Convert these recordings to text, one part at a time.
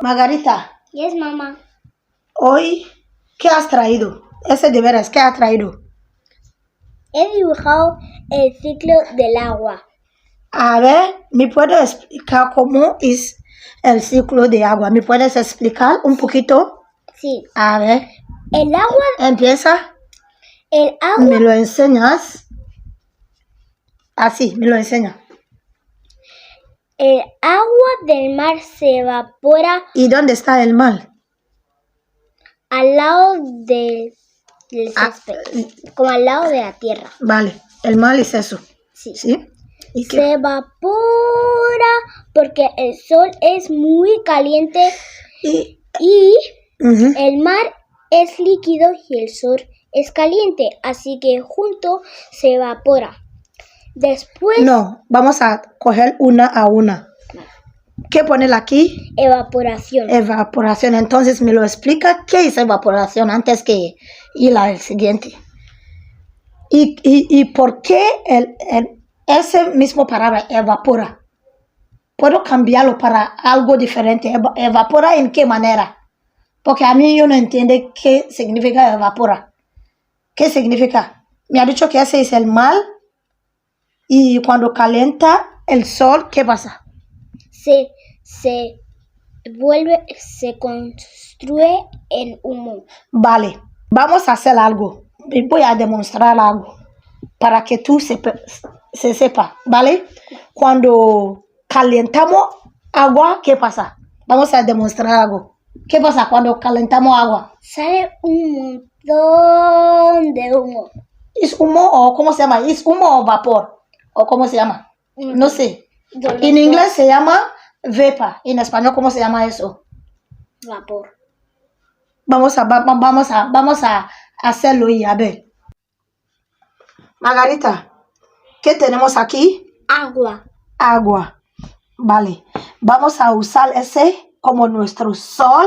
Margarita, Yes, mamá. hoy, ¿qué has traído? Ese de veras, ¿qué has traído? He dibujado el ciclo del agua. A ver, ¿me puedes explicar cómo es el ciclo de agua? ¿Me puedes explicar un poquito? Sí. A ver, El agua, empieza, me lo enseñas. Así, me lo enseña. el agua del mar se evapora ¿Y dónde está el mar? al lado del césped, como al lado de la tierra. Vale, el mar es eso. Sí. ¿Sí? ¿Y qué? Se evapora porque el sol es muy caliente y Ujú. el mar es líquido y el sol es caliente, así que junto se evapora. Después, No, vamos a coger una a una. ¿Qué pone aquí? evaporación. Evaporación. Entonces, ¿me lo explica qué es evaporación antes que ir al siguiente? ¿Y por qué ese mismo palabra evapora? ¿Puedo cambiarlo para algo diferente? ¿Evapora en qué manera? Porque a mí yo no entiendo qué significa evapora. ¿Qué significa? Me ha dicho que ese es el mar y cuando calienta el sol, ¿qué pasa? Se construye el humo. Vale, vamos a hacer algo. Voy a demostrar algo para que tú se sepa, ¿vale? Cuando calentamos agua, ¿qué pasa? Vamos a demostrar algo. ¿Qué pasa cuando calentamos agua? Sale un montón de humo. ¿Es humo o cómo se llama? ¿Es humo o vapor? ¿O cómo se llama? No sé. En inglés se llama vapor. En español, ¿cómo se llama eso? Vapor. Vamos a hacerlo y a ver. Margarita, ¿qué tenemos aquí? Agua. Agua. Vale. Vamos a usar ese como nuestro sol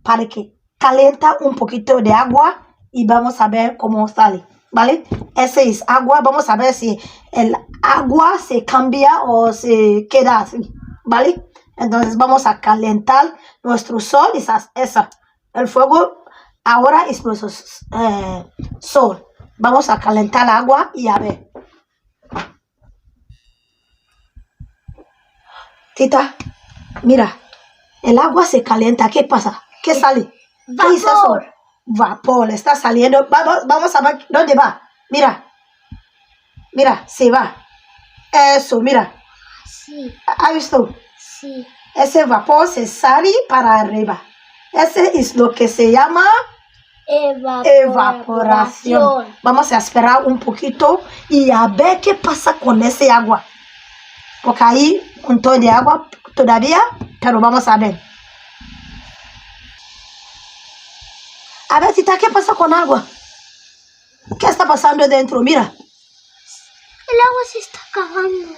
para que calienta un poquito de agua y vamos a ver cómo sale. ¿Vale? Ese es agua. Vamos a ver si el agua se cambia o se queda así. ¿Vale? Entonces vamos a calentar nuestro sol. Esa. El fuego ahora es nuestro sol. Vamos a calentar el agua y a ver. Tita, mira, el agua se calienta. ¿Qué pasa? ¿Qué sale? Vapor. ¿Qué es eso? Vapor, está saliendo. Vamos a ver dónde va. Mira, se va. Eso, mira. Sí. ¿Has visto? Sí. Ese vapor se sale para arriba. Ese es lo que se llama evaporación. Vamos a esperar un poquito y a ver qué pasa con ese agua. Porque hay un montón de agua todavía, pero vamos a ver. A ver, Tita, ¿qué pasa con agua? ¿Qué está pasando dentro? Mira. El agua se está acabando.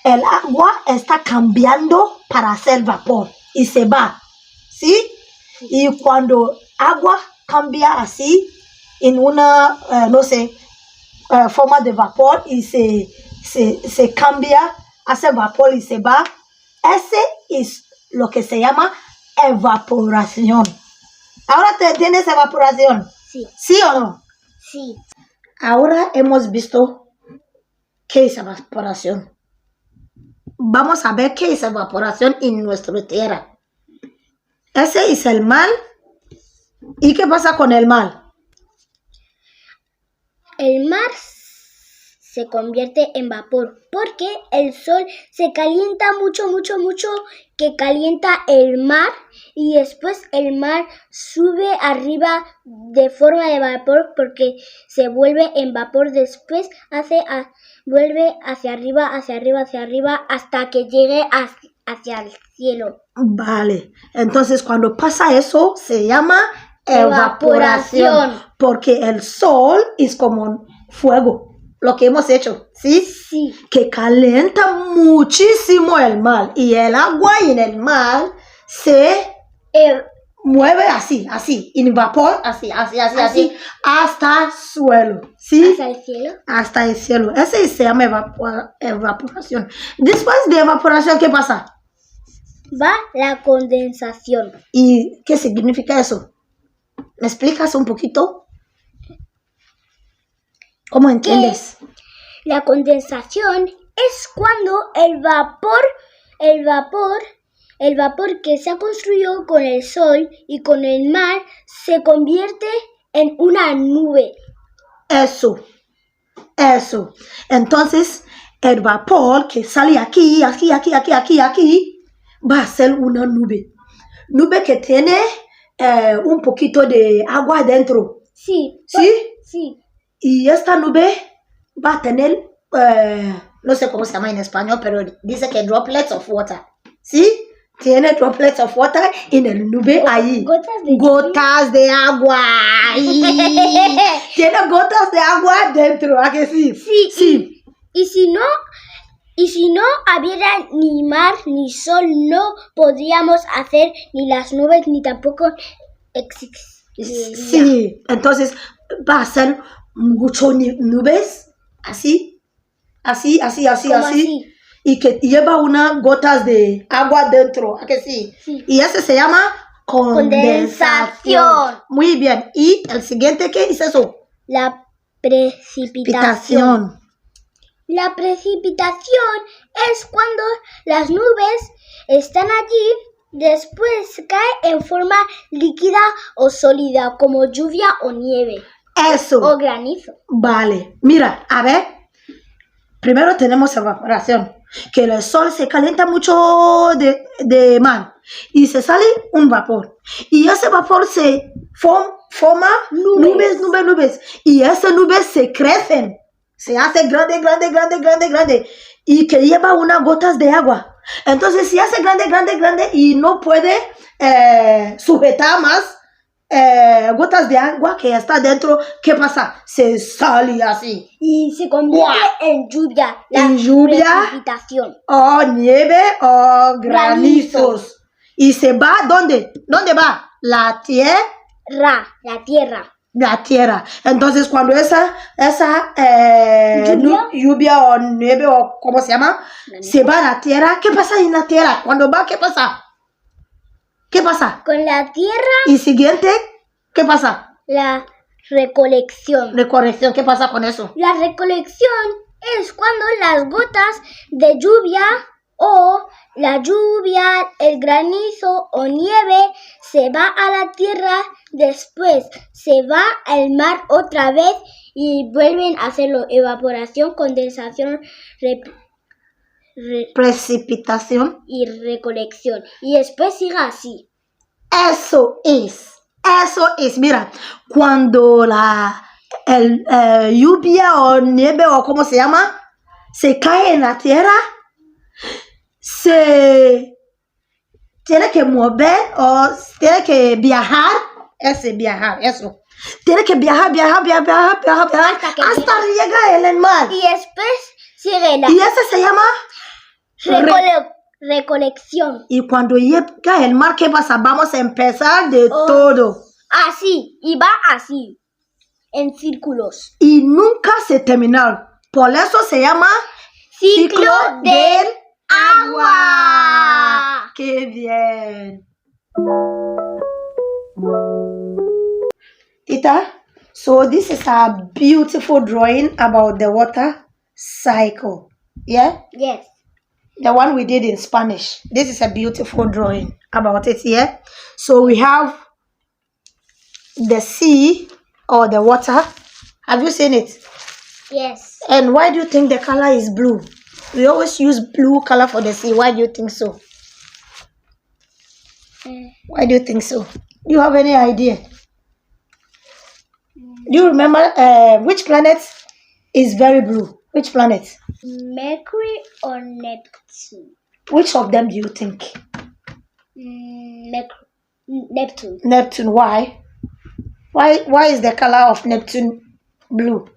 El agua está cambiando para hacer vapor y se va. ¿Sí? Y cuando agua cambia así en una, forma de vapor y se cambia, hace vapor y se va, ese es lo que se llama evaporación. ¿Ahora te entiendes evaporación? Sí. ¿Sí o no? Sí. Ahora hemos visto qué es evaporación. Vamos a ver qué es evaporación en nuestra tierra. Ese es el mar. ¿Y qué pasa con el mar? El mar se convierte en vapor porque el sol se calienta mucho, que calienta el mar y después el mar sube arriba de forma de vapor porque se vuelve en vapor, después vuelve hacia arriba hasta que llegue hacia el cielo. Vale, entonces cuando pasa eso se llama evaporación porque el sol es como fuego. Lo que hemos hecho, ¿sí? Sí. Que calienta muchísimo el mar. Y el agua en el mar se mueve así, en vapor, así, hasta suelo, ¿sí? Hasta el cielo. Hasta el cielo. Ese se llama evaporación. Después de evaporación, ¿qué pasa? Va la condensación. ¿Y qué significa eso? ¿Me explicas un poquito? ¿Cómo entiendes? La condensación es cuando el vapor que se ha construido con el sol y con el mar se convierte en una nube. Eso. Entonces, el vapor que sale aquí, va a ser una nube. Nube que tiene un poquito de agua dentro. Sí. ¿Sí? Sí. Y esta nube va a tener, no sé cómo se llama en español, pero dice que droplets of water. ¿Sí? Tiene droplets of water en el nube ahí. Gotas de agua. Tiene gotas de agua dentro, ¿a que sí? Sí. Y si no hubiera ni mar ni sol, no podríamos hacer ni las nubes ni tampoco existiría. Sí, entonces va a ser muchas nubes, así. Y que lleva unas gotas de agua dentro, ¿a que sí? Sí. Y ese se llama condensación. Muy bien. ¿Y el siguiente qué es eso? La precipitación. La precipitación es cuando las nubes están allí, después cae en forma líquida o sólida, como lluvia o nieve. Eso. O granizo. Vale. Mira, a ver. Primero tenemos evaporación, que el sol se calienta mucho de mar y se sale un vapor. Y ese vapor se forma nubes. Y esas nubes se crecen, se hace grande. Y que lleva unas gotas de agua. Entonces, si hace grande y no puede sujetar más gotas de agua que está dentro, ¿qué pasa? Se sale así. Y se convierte en lluvia. Precipitación. O nieve o granizos. Y se va, ¿dónde? ¿Dónde va? La tierra. La tierra. Entonces, cuando esa lluvia o nieve o ¿cómo se llama? Se va a la tierra. ¿Qué pasa en la tierra? Cuando va, ¿qué pasa? ¿Qué pasa? Con la tierra. Y siguiente, ¿qué pasa? La recolección. ¿Qué pasa con eso? La recolección es cuando las gotas de lluvia o la lluvia, el granizo o nieve se va a la tierra, después se va al mar otra vez y vuelven a hacerlo. Evaporación, condensación, precipitación y recolección. Y después sigue así. Eso es. Mira, cuando la lluvia o nieve o ¿cómo se llama? Se cae en la tierra, se tiene que mover o tiene que viajar. Eso. Tiene que viajar hasta llegar en el mar. Y después sigue Y ese se llama recolección. Y cuando llega el mar, ¿qué pasa? Vamos a empezar de todo. Así, y va así, en círculos. Y nunca se termina. Por eso se llama Ciclo del agua. ¡Qué bien! Tita, so this is a beautiful drawing about the water cycle. Yeah? Yes. The one we did in Spanish. This is a beautiful drawing about it here. So we have the sea or the water. Have you seen it? Yes. And why do you think the color is blue? We always use blue color for the sea. Why do you think so? Why do you think so? Do you have any idea? Do you remember which planet is very blue? Which planet? Mercury or Neptune? Which of them do you think? Neptune. Neptune. Why? Why is the color of Neptune blue?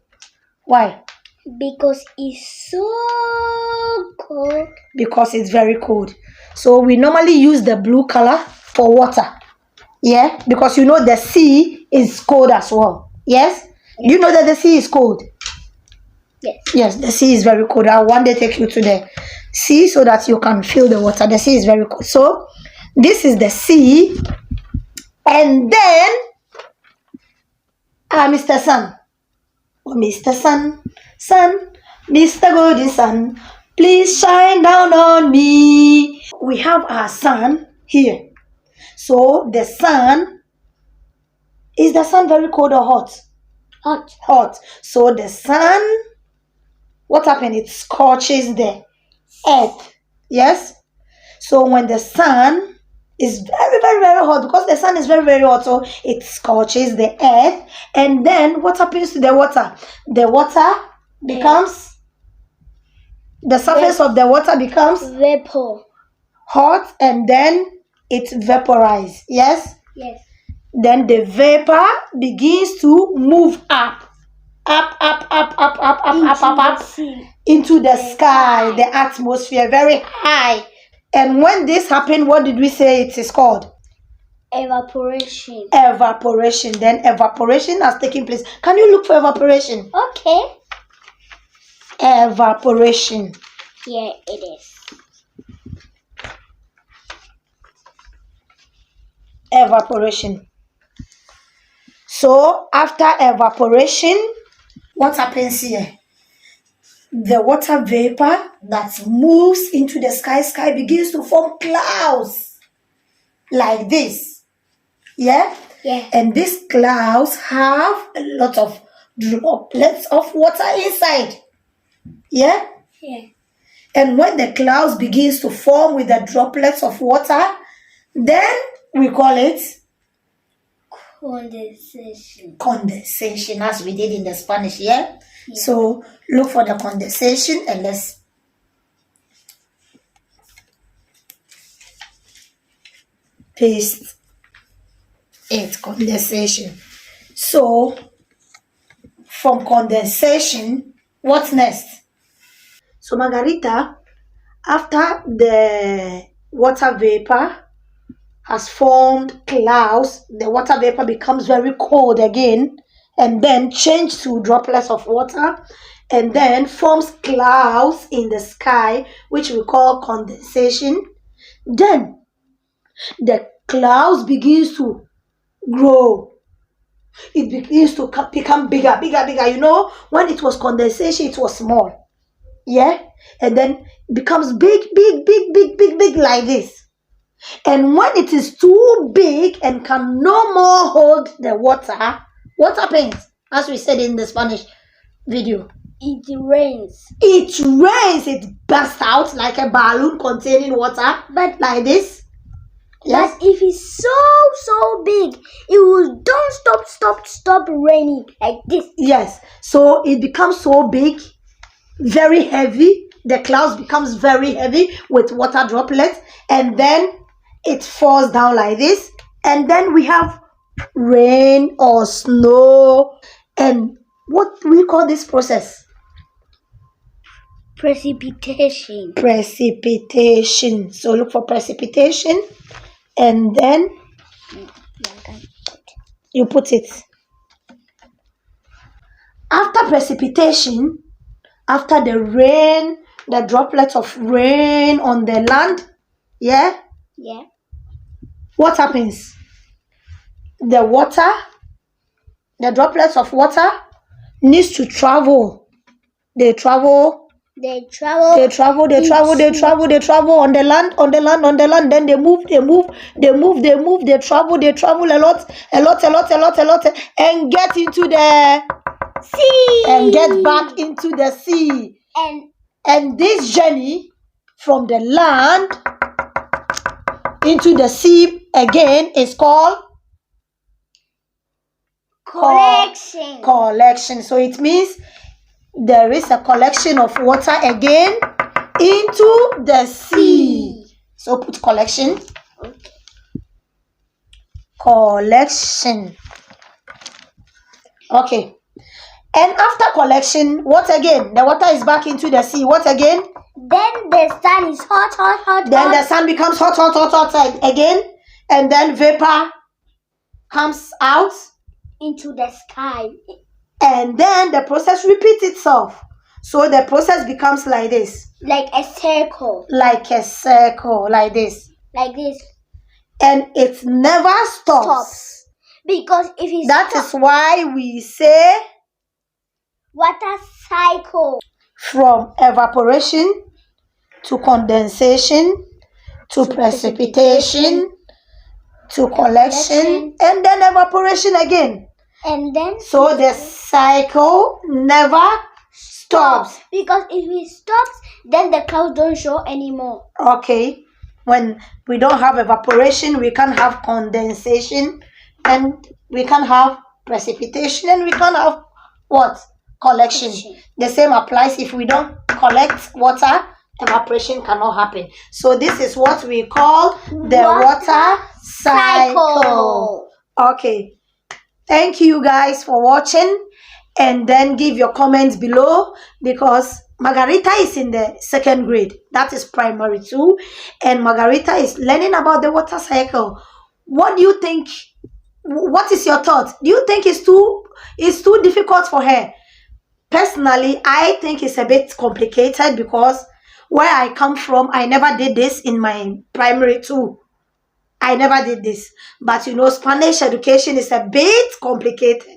Why? Because it's so cold. Because it's very cold. So we normally use the blue color for water. Yeah, because you know the sea is cold as well. Yes? You know that the sea is cold. Yes. Yes, the sea is very cold. I'll one day take you to the sea so that you can feel the water. The sea is very cold. So this is the sea. And then Mr. Sun. Oh, Mr. Sun, Sun, Mr. Golden Sun, please shine down on me. We have our sun here. So the sun, is the sun very cold or hot? Hot. Hot. So the sun, what happened? It scorches the earth. Yes? So when the sun is very, very, very hot, because the sun is very, very hot, so it scorches the earth. And then what happens to the water? The water becomes, the surface of the water becomes Vapor. hot, and then it vaporizes. Yes? Yes. Then the vapor begins to move up into the sky, the atmosphere, very high. And when this happened, what did we say it is called? Evaporation. Evaporation. Then evaporation has taken place. Can you look for evaporation? Okay. Evaporation. Here it is. Evaporation. So after evaporation, what happens here? The water vapor that moves into the sky begins to form clouds like this. Yeah? Yeah. And these clouds have a lot of droplets of water inside. Yeah? Yeah. And when the clouds begins to form with the droplets of water, then we call it condensation. Condensation, as we did in the Spanish, yeah? So look for the condensation and let's paste it. Condensation. So from condensation, what's next? So Margarita, after the water vapor has formed clouds, the water vapor becomes very cold again, and then change to droplets of water, and then forms clouds in the sky, which we call condensation. Then the clouds begins to grow. It begins to become bigger. You know, when it was condensation, it was small. Yeah? And then it becomes big like this. And when it is too big and can no more hold the water, what happens? As we said in the Spanish video, it rains. It rains. It bursts out like a balloon containing water, but like this. Yes. But if it's so big, it will don't stop raining like this. Yes. So it becomes so big, very heavy. The clouds becomes very heavy with water droplets, and then it falls down like this, and then we have rain or snow. And what do we call this process? Precipitation. Precipitation. So look for precipitation, and then you put it. After precipitation, after the rain, the droplets of rain on the land, yeah? Yeah. What happens? The water, the droplets of water needs to travel. They travel on the land. Then they move, they travel a lot, and get into the sea. And get back into the sea. And this journey from the land into the sea again is called collection. Collection. So it means there is a collection of water again into the sea. So put collection. Okay. Collection. Okay. And after collection, what again? The water is back into the sea. What again? Then the sun is hot. Then the sun becomes hot again. And then vapor comes out into the sky. And then the process repeats itself. So the process becomes like this. Like a circle. Like a circle, like this. Like this. And it never stops. Because if it That stops, is why we say water cycle. From evaporation to condensation to precipitation to collection and then evaporation again. And then So the cycle never stops. Because if it stops, then the clouds don't show anymore. Okay. When we don't have evaporation, we can have condensation and we can have precipitation and we can have what? Collection. The same applies if we don't collect water, evaporation cannot happen. So this is what we call the water cycle. Okay. Thank you guys for watching, and then give your comments below because Margarita is in the 2nd grade. That is primary 2, and Margarita is learning about the water cycle. What do you think? What is your thought? Do you think it's too difficult for her? Personally, I think it's a bit complicated because where I come from, I never did this in my primary 2. I never did this. But you know, Spanish education is a bit complicated.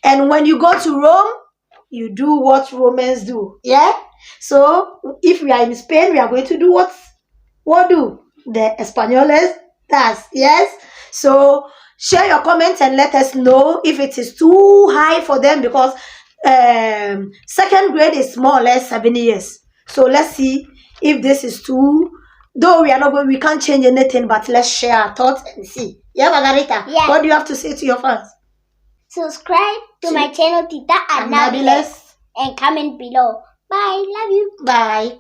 And when you go to Rome, you do what Romans do. Yeah? So, if we are in Spain, we are going to do what do the Españoles does. Yes? So, share your comments and let us know if it is too high for them because 2nd grade is more or less 7 years. So, let's see if this is too... Though we can't change anything, but let's share our thoughts and see. Yeah, Margarita? Yeah. What do you have to say to your fans? Subscribe to my channel, TITA NABILEX, and comment below. Bye. Love you. Bye.